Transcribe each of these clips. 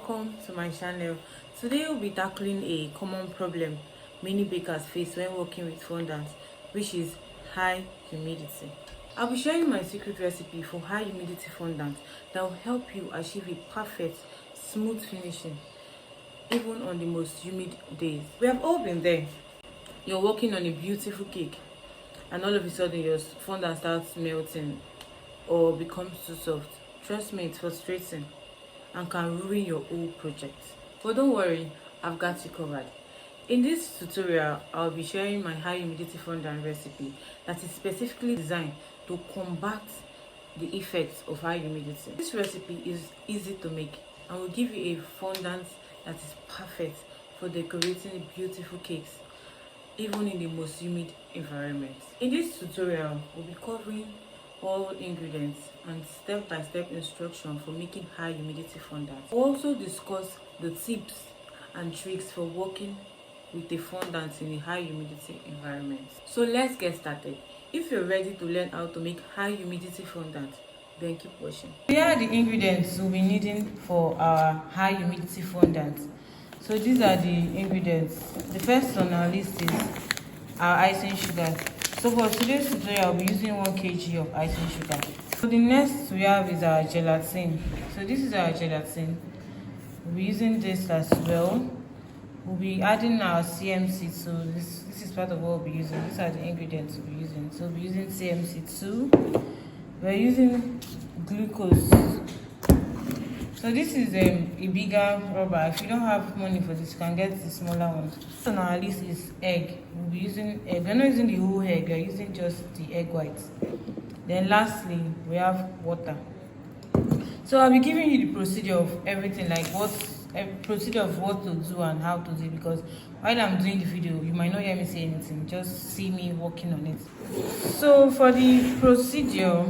welcome to my channel. Today we'll be tackling a common problem many bakers face when working with fondant, which is high humidity. I'll be sharing my secret recipe for high humidity fondant that will help you achieve a perfect smooth finishing even on the most humid days. We have all been there. You're working on a beautiful cake and all of a sudden your fondant starts melting or becomes too soft. Trust me, it's frustrating and can ruin your whole project. But don't worry, I've got you covered. In this tutorial, I'll be sharing my high humidity fondant recipe that is specifically designed to combat the effects of high humidity. This recipe is easy to make and will give you a fondant that is perfect for decorating beautiful cakes even in the most humid environments. In this tutorial, we'll be covering all ingredients and step-by-step instruction for making high humidity fondant. We'll also discuss the tips and tricks for working with a fondant in a high humidity environment. So let's get started. If you're ready to learn how to make high humidity fondant, then keep watching. Here are the ingredients we'll be needing for our high humidity fondant. So these are the ingredients. The first on our list is our icing sugar. So for today's tutorial, I'll be using 1 kg of icing sugar. So the next we have is our gelatin. So this is our gelatin. We'll be using this as well. We'll be adding our CMC. So this is part of what we'll be using. These are the ingredients we'll be using. So we'll be using CMC2. We're using glucose. So this is a bigger rubber. If you don't have money for this, you can get the smaller one. So on our list is egg. We'll be using egg. We're not using the whole egg, we're using just the egg whites. Then lastly, we have water. So I'll be giving you the procedure of everything, like procedure of what to do and how to do it, because while I'm doing the video, you might not hear me say anything, just see me working on it. So for the procedure,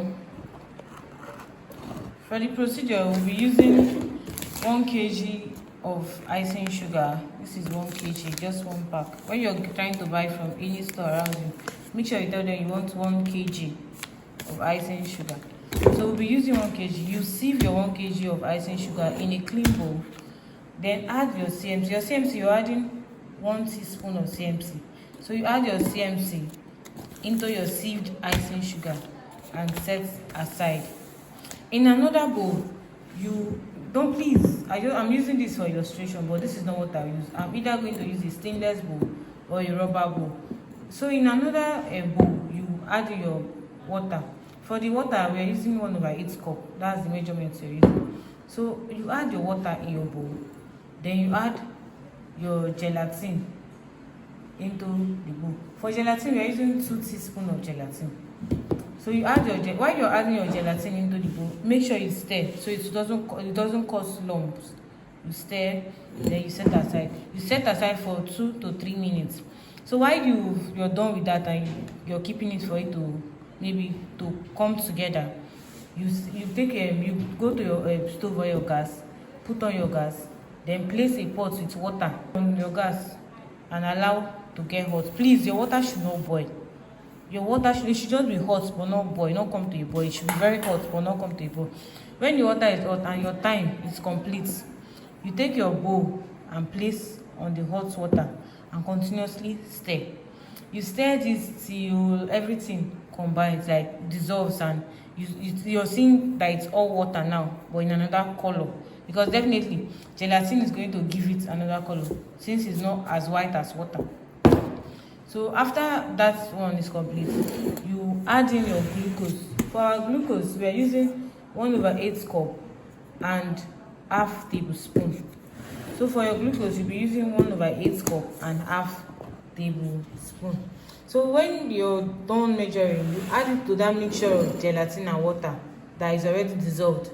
we'll be using 1 kg of icing sugar. This is 1 kg, just 1 pack. When you're trying to buy from any store around you, make sure you tell them you want 1 kg of icing sugar. So we'll be using 1 kg. You sieve your 1 kg of icing sugar in a clean bowl. Then add your CMC. Your CMC, you're adding 1 teaspoon of CMC. So you add your CMC into your sieved icing sugar and set aside. In another bowl, I'm using this for illustration, but this is not what I use. I'm either going to use a stainless bowl or a rubber bowl. So in another bowl, you add your water. For the water, we are using 1/8 cup. That's the measurement you're using. So you add your water in your bowl. Then you add your gelatin into the bowl. For gelatin, we are using 2 teaspoons of gelatin. So you add while you're adding your gelatin into the bowl, make sure you stir so it doesn't cause lumps. You stir, then you set aside. You set aside for 2 to 3 minutes. So while you're done with that and you're keeping it for it to come together, you go to your stove or your gas, put on your gas, then place a pot with water on your gas and allow to get hot. Please, your water should not boil. Your water should just be hot but not boil, not come to a boil. It should be very hot but not come to a boil. When your water is hot and your time is complete, you take your bowl and place on the hot water and continuously stir. You stir this till everything combines, like dissolves, and you're seeing that it's all water now but in another color, because definitely gelatin is going to give it another color since it's not as white as water. So after that one is complete, you add in your glucose. For our glucose, we are using 1/8 cup and half tablespoon. So for your glucose, you'll be using 1/8 cup and half tablespoon. So when you're done measuring, you add it to that mixture of gelatin and water that is already dissolved.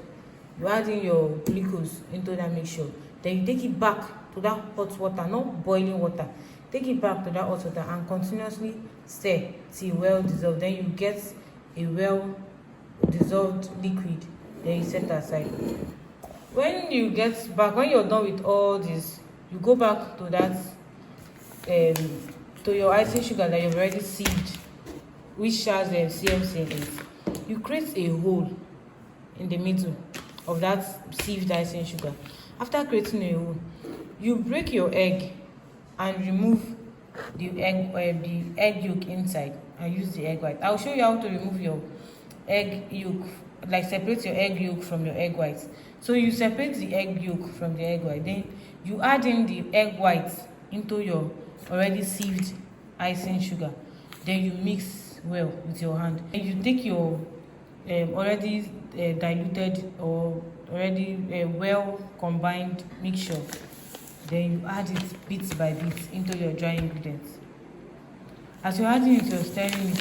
You add in your glucose into that mixture. Then you take it back to that hot water, not boiling water. Take it back to that hot water and continuously stir till well dissolved. Then you get a well dissolved liquid. Then you set aside. When you're done with all this, you go back to that to your icing sugar that you've already sieved, which has CMC in it. You create a hole in the middle of that sieved icing sugar After creating a hole, you break your egg and remove the egg yolk inside and use the egg white. I'll show you how to remove your egg yolk, like separate your egg yolk from your egg white. So you separate the egg yolk from the egg white, then you add in the egg white into your already sieved icing sugar, then you mix well with your hand. Then you take your already diluted or already well combined mixture, then you add it bit by bit into your dry ingredients. As you're adding it, you're stirring,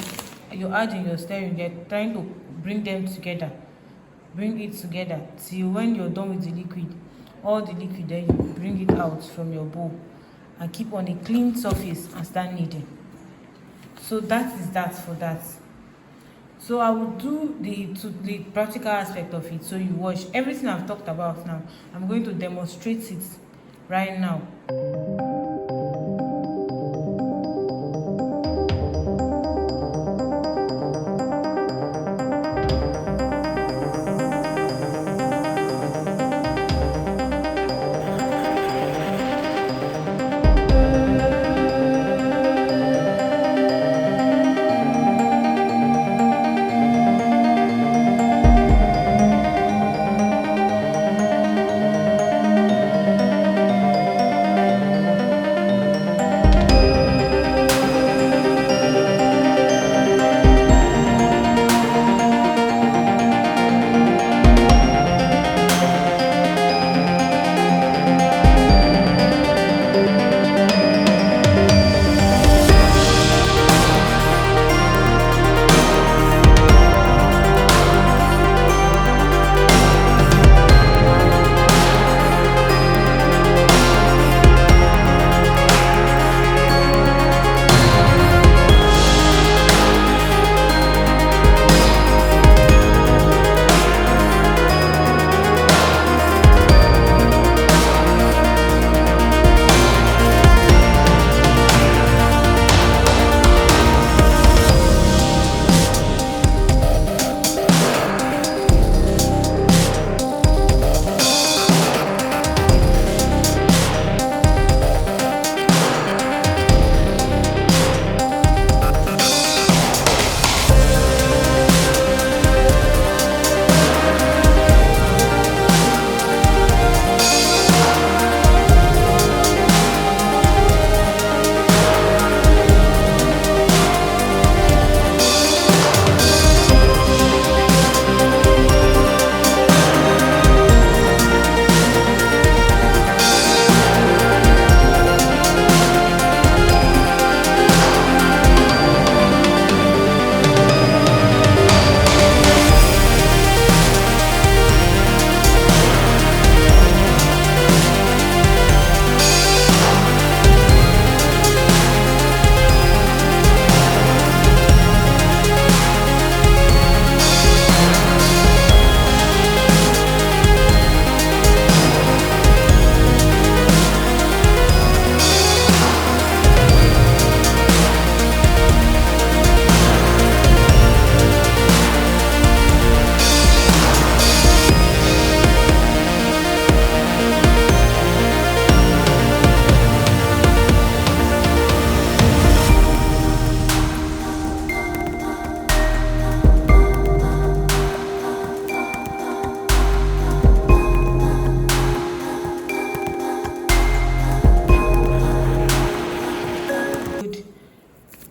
you're trying to bring them together. Bring it together till when you're done with the liquid, all the liquid, then you bring it out from your bowl and keep on a clean surface and start kneading. So that is that for that. So I will do the practical aspect of it. So you watch everything I've talked about now. I'm going to demonstrate it right now.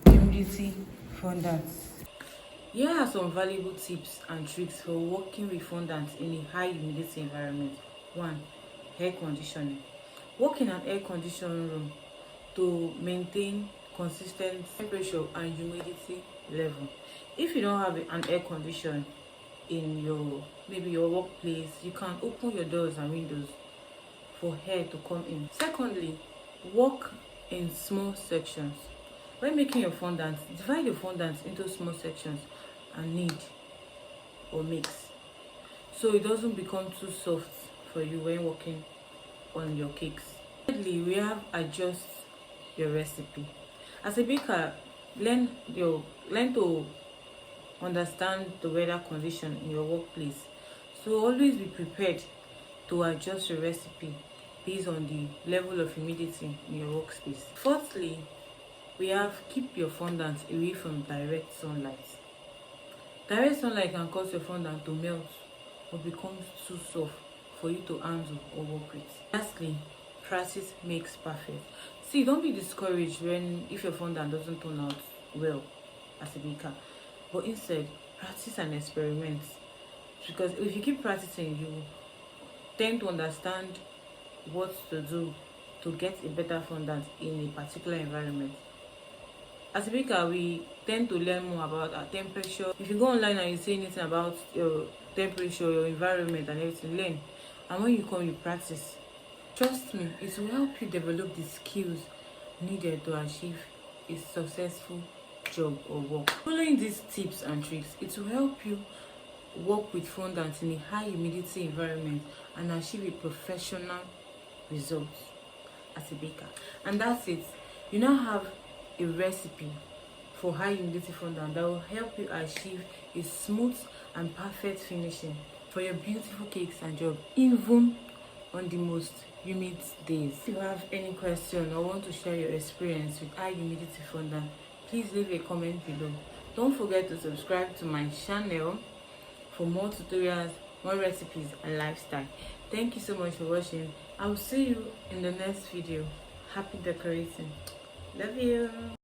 Humidity fondants. Here are some valuable tips and tricks for working with fondants in a high humidity environment. 1. Air conditioning. Work in an air conditioned room to maintain consistent temperature and humidity level. If you don't have an air condition in maybe your workplace, you can open your doors and windows for air to come in. Secondly, work in small sections. When making your fondant, divide your fondant into small sections and knead or mix, so it doesn't become too soft for you when working on your cakes. Thirdly, we have adjust your recipe. As a baker, learn to understand the weather condition in your workplace. So always be prepared to adjust your recipe based on the level of humidity in your workspace. Fourthly, we have keep your fondant away from direct sunlight. Direct sunlight can cause your fondant to melt or become too soft for you to handle or work with. Lastly, practice makes perfect. See, don't be discouraged if your fondant doesn't turn out well as a baker, but instead practice and experiment, because if you keep practicing, you tend to understand what to do to get a better fondant in a particular environment. As a baker, we tend to learn more about our temperature. If you go online and you say anything about your temperature, your environment and everything, learn. And when you come, you practice. Trust me, it will help you develop the skills needed to achieve a successful job or work. Following these tips and tricks, it will help you work with fondant in a high humidity environment and achieve a professional result as a baker. And that's it. You now have a recipe for high humidity fondant that will help you achieve a smooth and perfect finishing for your beautiful cakes and job, even on the most humid days. If you have any question or want to share your experience with high humidity fondant, please leave a comment below. Don't forget to subscribe to my channel for more tutorials, more recipes and lifestyle. Thank you so much for watching. I will see you in the next video. Happy decorating. Love you.